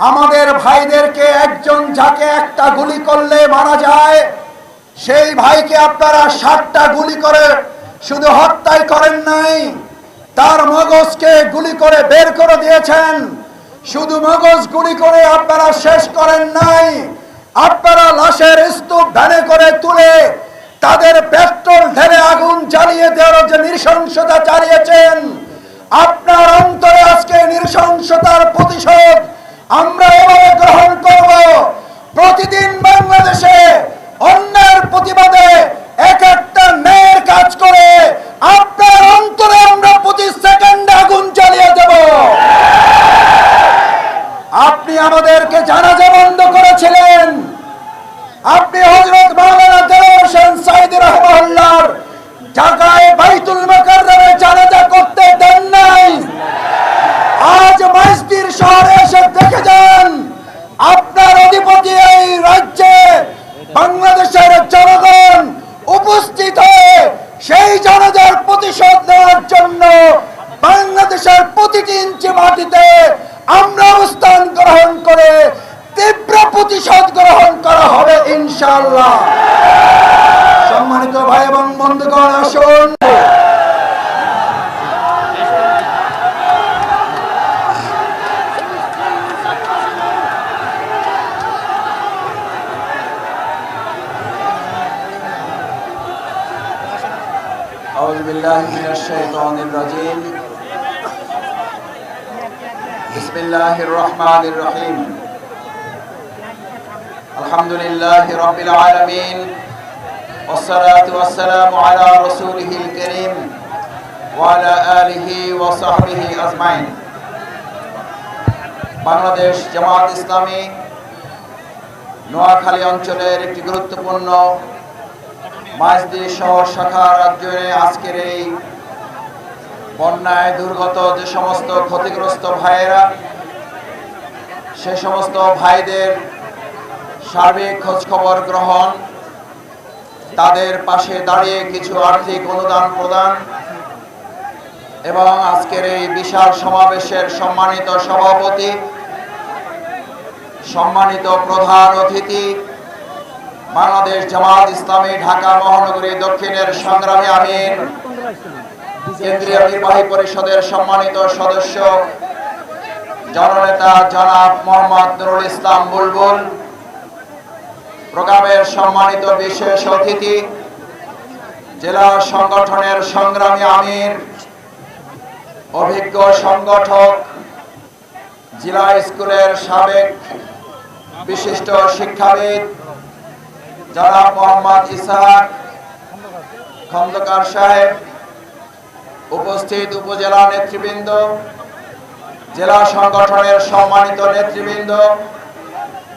আমাদের ভাইদেরকে একজন যাকে একটা গুলি করলে মারা যায়, সেই ভাইকে আপনারা 60টা গুলি করে শুধু হত্যাই করেন নাই, তার মগজকে গুলি করে বের করে দিয়েছেন। শুধু মগজ গুলি করে আপনারা শেষ করেন নাই, আপনারা লাশের স্তূপ ভ্যানে করে তুলে তাদের পেট্রোল ঢেলে আগুন জ্বালিয়ে দেওয়ার যে নৃশংসতা চালিয়েছেন, আপনার অন্তরে আজকে নৃশংসতার প্রতিশোধ আমরা এভাবে গ্রহণ করব। প্রতিদিন বাংলাদেশে অন্যের প্রতিবাদে এক একটা ন্যায়ের কাজ করে আপনার অন্তরে আমরা প্রতি সেকেন্ডে আগুন জ্বালিয়ে দেব। আপনি আমাদেরকে জানাজা বন্ধ করেছিলেন, আপনি হযরত মাওলানা দেলোয়ার হোসেন সাঈদী রাহিমাহুল্লাহর ঢাকায় বাইতুল মুকাররমে জানাজা করতে দেন নাই। আজ মসজিদ শহরে এসে দেখে যান, আপনার অধিপতি এই রাজ্যে বাংলাদেশের জনগণ উপস্থিত হয়ে সেই জানাজার প্রতিশোধ নেওয়ার জন্য বাংলাদেশের প্রতিটি ইঞ্চি মাটিতে আমরা অবস্থান গ্রহণ করে তীব্র প্রতিশোধ গ্রহণ করা হবে ইনশাআল্লাহ। সম্মানিত ভাই এবং বন্ধুগণ, আসুন أعوذ بالله من الشيطان الرجيم بسم الله الرحمن الرحيم الحمد لله رب العالمين والصلاة والسلام على رسوله الكريم وعلى آله وصحبه أجمعين। বাংলাদেশ জামাত ইসলামী নোয়াখালী অঞ্চলের একটি গুরুত্বপূর্ণ মসজিদ শহর শাখা রাজ্যে আজকের এই বন্যায় দুর্গত যে সমস্ত ক্ষতিগ্রস্ত ভাইয়েরা, সে সমস্ত ভাইদের সার্বিক খোঁজ খবর গ্রহণ, তাদের পাশে দাঁড়িয়ে কিছু আর্থিক অনুদান প্রদান এবং আজকের এই বিশাল সমাবেশের সম্মানিত সভাপতি, সম্মানিত প্রধান অতিথি, বাংলাদেশ জামাত ইসলামী ঢাকা মহানগরী দক্ষিণের সংগ্রামী আমির, কেন্দ্রীয় নির্বাহী পরিষদের সম্মানিত সদস্য জননেতা জনাব মোহাম্মদ নুরুল ইসলাম বুলবুল, প্রোগ্রামের সম্মানিত বিশেষ অতিথি, জেলা সংগঠনের সংগ্রামী আমির, অভিজ্ঞ সংগঠক, জেলা স্কুলের সাবেক বিশিষ্ট শিক্ষাবিদ জনাব মোহাম্মদ ইসহাক খন্দকার সাহেব, উপস্থিত উপজেলা নেতৃবৃন্দ, জেলা সংগঠনের সম্মানিত নেতৃবৃন্দ,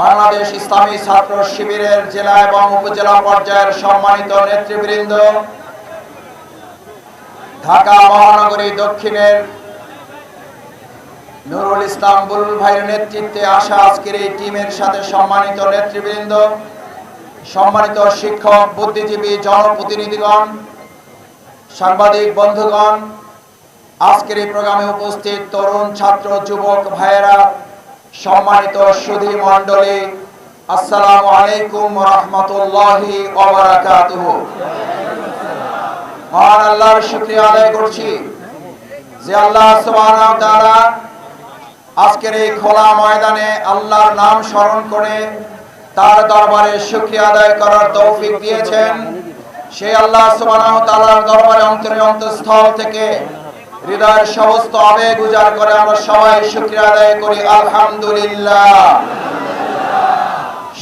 বাংলাদেশ ইসলামী ছাত্র শিবিরের জেলা এবং উপজেলা পর্যায়ের সম্মানিত নেতৃবৃন্দ, ঢাকা মহানগরী দক্ষিণের নুরুল ইসলাম বুলবুল ভাইয়ের নেতৃত্বে আসা আজকের এই টিমের সাথে সম্মানিত নেতৃবৃন্দ, সম্মানিত শিক্ষক, বুদ্ধিজীবী, জনপ্রতিনিধিগণ, সাংবাদিক বন্ধুগণ, আজকের এই প্রোগ্রামে উপস্থিত তরুণ ছাত্র যুবক ভাইয়েরা, সম্মানিত সুধী মণ্ডলী, আসসালামু আলাইকুম ওয়া রাহমাতুল্লাহি ওয়া বারাকাতুহু। মহান আল্লাহর শুকরিয়া আদায় করছি যে আল্লাহ সুবহানাহু ওয়া তাআলা আজকের এই খোলা ময়দানে আল্লাহর নাম স্মরণ করে তার দরবারে শুকরিয়া আদায় করার তৌফিক দিয়েছেন। সেই আল্লাহ সুবহানাহু ওয়া তাআলার দরবারে অন্তরের অন্তঃস্থল থেকে হৃদয়ের সমস্ত আবেগ উজাড় করে আমরা সবাই শুকরিয়া আদায় করি আলহামদুলিল্লাহ।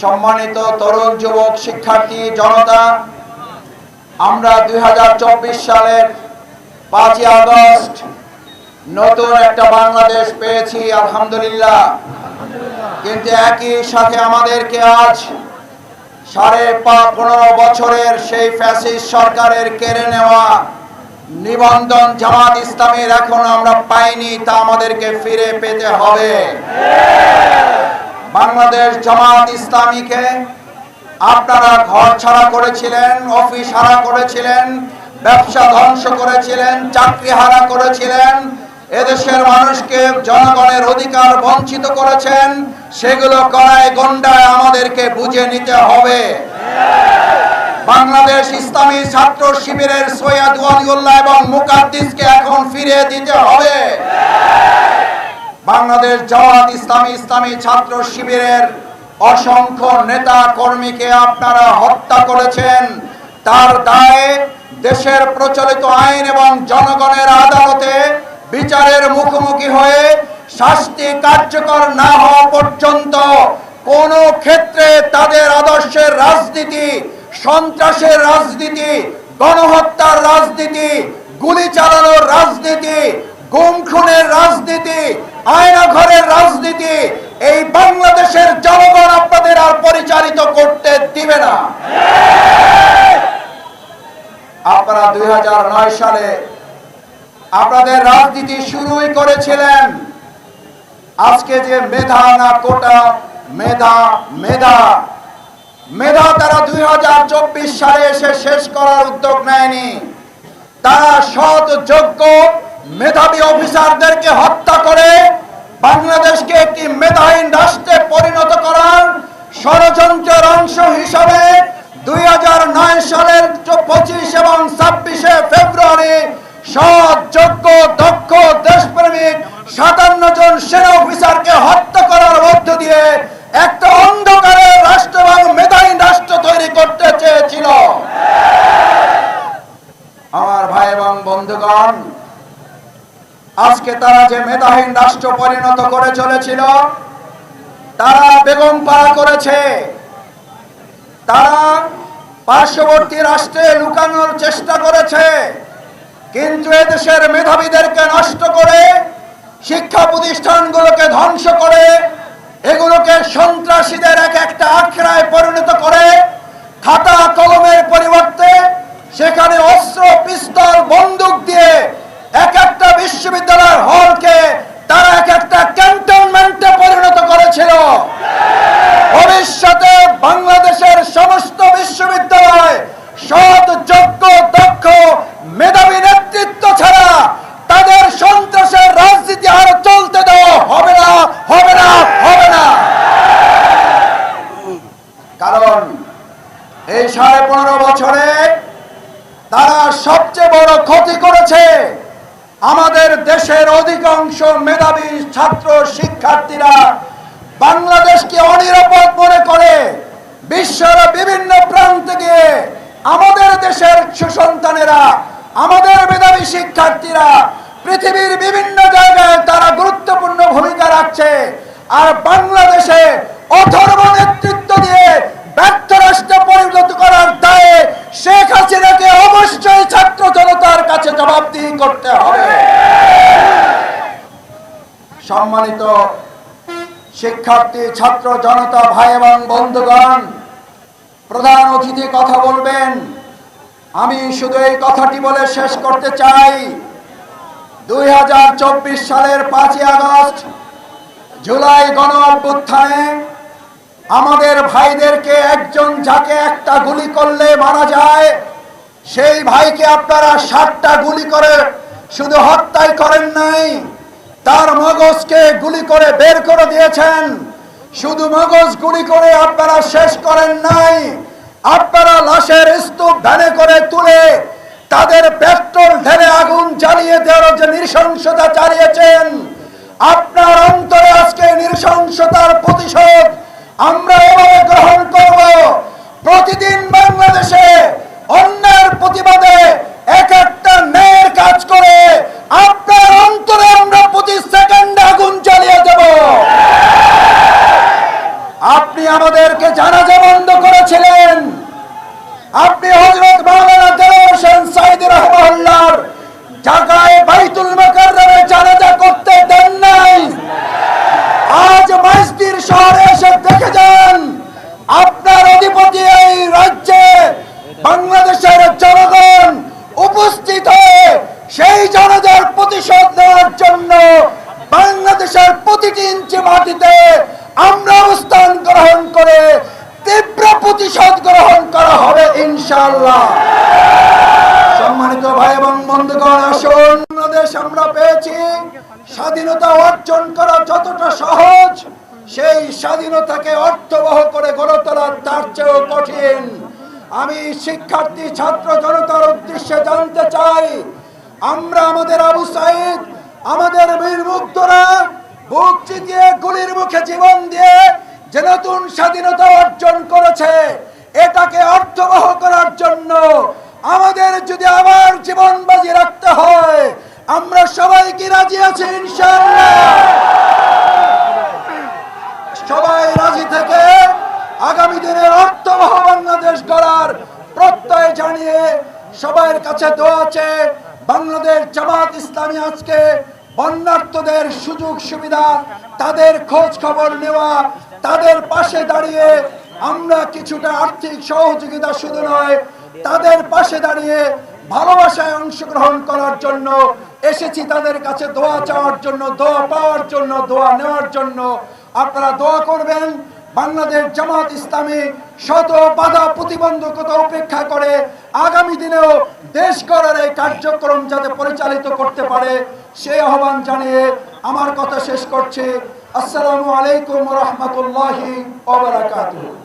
সম্মানিত তরুণ যুবক শিক্ষার্থী জনতা, আমরা 2024 সালের 5ই আগস্ট নতুন একটা বাংলাদেশ পেয়েছি আলহামদুলিল্লাহ, কিন্তু একই সাথে আমাদেরকে আজ 15.5 বছরের সেই ফ্যাসিস্ট সরকারের কেড়ে নেওয়া নিবন্ধন জামাত ইসলামীর এখনো আমরা পাইনি, তা আমাদেরকে ফিরে পেতে হবে। বাংলাদেশ জামাত ইসলামীকে আপনারা ঘর ছাড়া করেছিলেন, অফিস হারা করেছিলেন, ব্যবসা ধ্বংস করেছিলেন, চাকরি হারা করেছিলেন, এদেশের মানুষকে জনগণের অধিকার বঞ্চিত করেছেন, সেগুলো করায় গন্ডায় আমাদেরকে বুঝে নিতে হবে। বাংলাদেশ ইসলামী ছাত্র শিবিরের সৈয়দ ওয়ালিউল্লাহ এবং মুকাদ্দিসকে এখন ফিরে দিতে হবে। বাংলাদেশ জামাত ইসলামী ছাত্র শিবিরের অসংখ্য নেতা কর্মীকে আপনারা হত্যা করেছেন। তার দায়ে দেশের প্রচলিত আইন এবং জনগণের আদালতে বিচারের মুখোমুখি হয়ে শাস্তি কার্যকর না হওয়া পর্যন্ত কোন ক্ষেত্রে তাদের আদর্শের রাজনীতি, সন্ত্রাসের রাজনীতি, গণহত্যার রাজনীতি, গুলি চালানোর রাজনীতি, গুম খুনের রাজনীতি, আয়নাঘরের রাজনীতি এই বাংলাদেশের জনগণ আপনাদের আর পরিচালিত করতে দিবে না। আপনারা 2009 সালে আপনাদের রাজনীতি শুরুই করেছিলেন। আজকে যে মেধা না কোটা, মেধা মেধা মেধা তারা 2024 সালে এসে শেষ করার উদ্যোগ নেয়নি। তারা সৎ যোগ্য মেধাবী অফিসারদেরকে হত্যা করে বাংলাদেশকে একটি মেধাহীন রাষ্ট্রে পরিণত করার ষড়যন্ত্রের অংশ হিসাবে 2009 সালের 25 এবং 26 ফেব্রুয়ারি সৎ যোগ্য দক্ষ দেশপ্রেমিক 57 জন সেনা অফিসারকে হত্যা করার মধ্য দিয়ে একটা অন্ধকারের রাষ্ট্র এবং মেধাহীন রাষ্ট্র তৈরি করতে চেয়েছিল। আমার ভাই এবং বন্ধুগণ, আজকে তারা যে মেধাহীন রাষ্ট্র পরিণত করে চলেছিল, তারা বেগম পাড়া করেছে। তারা পার্শ্ববর্তী রাষ্ট্রে লুকানোর চেষ্টা করেছে, কিন্তু এদেশের মেধাবীদেরকে নষ্ট করে, শিক্ষা প্রতিষ্ঠানগুলোকে ধ্বংস করে, এগুলোকে সন্ত্রাসীদের এক একটা আখড়ায় পরিণত করে খাতা কলমের পরিবর্তে সেখানে অস্ত্র, পিস্তল, বন্দুক দিয়ে এক একটা বিশ্ববিদ্যালয়ের হলকে তারা এক একটা ক্যান্টনমেন্টে পরিণত করেছিল। ভবিষ্যতে বাংলাদেশের সমস্ত বিশ্ববিদ্যালয় সৎ যোগ্য দক্ষ মেধাবী নেতৃত্ব ছাড়া তাদের সন্ত্রাসের রাজনীতি আর চলতে দেওয়া হবে না, হবে না, হবে না। কারণ এই 15.5 বছরে তারা সবচেয়ে বড় ক্ষতি করেছে। আমাদের দেশের অধিকাংশ মেধাবী ছাত্র শিক্ষার্থীরা বাংলাদেশকে অনিরাপদ মনে করে বিশ্বের বিভিন্ন প্রান্তে গিয়ে আমাদের দেশের সুসন্তানেরা, আমাদের মেধাবী শিক্ষার্থীরা পৃথিবীর বিভিন্ন জায়গায় তারা গুরুত্বপূর্ণ ভূমিকা রাখছে। আর বাংলাদেশে অথর্ব নেতৃত্ব দিয়ে ব্যর্থ রাষ্ট্রে পরিণত করার দায়ে শেখ হাসিনাকে অবশ্যই ছাত্র জনতার কাছে জবাবদিহি করতে হবে। সম্মানিত শিক্ষার্থী, ছাত্র জনতা, ভাই এবং বন্ধুগণ, প্রধান অতিথি কথা বলবেন। আমি শুধু এই কথাটি বলে শেষ করতে চাই, 2024 সালের 5 আগস্ট জুলাই গণ অভ্যুত্থানে আমাদের ভাইদেরকে একজন যাকে একটা গুলি করলে মারা যায়, সেই ভাইকে আপনারা 60টা গুলি করে শুধু হত্যাই করেন নাই, তার মগজকে গুলি করে বের করে দিয়েছেন। শুধু মগজ গুলি করে আপনারা শেষ করেন নাই, আপনারা লাশের স্তূপ ভ্যানে করে তুলে তাদের পেট্রোল ঢেলে আগুন জ্বালিয়ে দেওয়ার যে নৃশংসতা চালিয়েছেন, আপনার অন্তরে আজকে নৃশংসতার প্রতিশোধ আমরা এভাবে গ্রহণ করব। প্রতিদিন বাংলাদেশে অন্যায়ের প্রতিবাদে এক একটা ন্যায়ের কাজ করে আপনার অন্তরে আমরা প্রতি সেকেন্ডে আগুন জ্বালিয়ে দেব। আপনি আমাদেরকে জানাজা বন্ধ করেছিলেন, আপনি হযরত মাওলানা দেলোয়ার হোসেন সাঈদী রাহিমাহুল্লাহর ঢাকায় বাইতুল মুকাররমে জানাজা করতে দেন নাই। আজ মসজিদ শহরে এসে দেখে যান, আপনার অধিপতি এই রাজ্যে বাংলাদেশের জনগণ উপস্থিত হয়ে সেই জানাজার প্রতিশোধ নেওয়ার জন্য বাংলাদেশের প্রতিটি ইঞ্চি মাটিতে আমরা অবস্থান গ্রহণ করে তীব্র প্রতিশোধ গ্রহণ করা হবে ইনশাআল্লাহ। সম্মানিত ভাই এবং বন্ধুগণ, আসুন, বাংলাদেশ আমরা পেয়েছি, স্বাধীনতা অর্জন করা যতটা সহজ সেই স্বাধীনতাকে অর্থবহ করে গড়ে তোলা তার চেয়েও কঠিন। আমি শিক্ষার্থী ছাত্র জনতার উদ্দেশ্যে জানতে চাই, আমরা আমাদের আবু সাঈদ, আমাদের বীর মুগ্ধরা বুক চিতিয়ে গুলির মুখে জীবন দিয়ে যে নতুন স্বাধীনতা অর্জন করেছে, এটাকে অর্থবহ করার জন্য আমাদের যদি আবার জীবন বাজি রাখতে হয়, আমরা সবাই কি রাজি আছি? ইনশাআল্লাহ সবাই রাজি থেকে আগামী দিনে অর্থবহ বাংলাদেশ গড়ার প্রত্যয় জানিয়ে সবার কাছে দোয়া আছে। বাংলাদেশ জামাত ইসলামী আজকে বন্যার্তদের সুযোগ সুবিধা, তাদের খোঁজ খবর নেওয়া, তাদের পাশে দাঁড়িয়ে আমরা কিছুটা আর্থিক সহযোগিতা শুধু নয়, তাদের পাশে দাঁড়িয়ে ভালোবাসায় অংশগ্রহণ করার জন্য এসেছি, তাদের কাছে দোয়া চাওয়ার জন্য, দোয়া পাওয়ার জন্য, দোয়া নেওয়ার জন্য। আপনারা দোয়া করবেন বাংলাদেশ জামাত ইসলামী শত বাধা প্রতিবন্ধকতা উপেক্ষা করে আগামী দিনেও দেশ গড়ার এই কার্যক্রম যাতে পরিচালিত করতে পারে, সেই আহ্বান জানিয়ে আমার কথা শেষ করছি। আসসালামু আলাইকুম ওয়া রাহমাতুল্লাহি ওয়া বারাকাতুহু।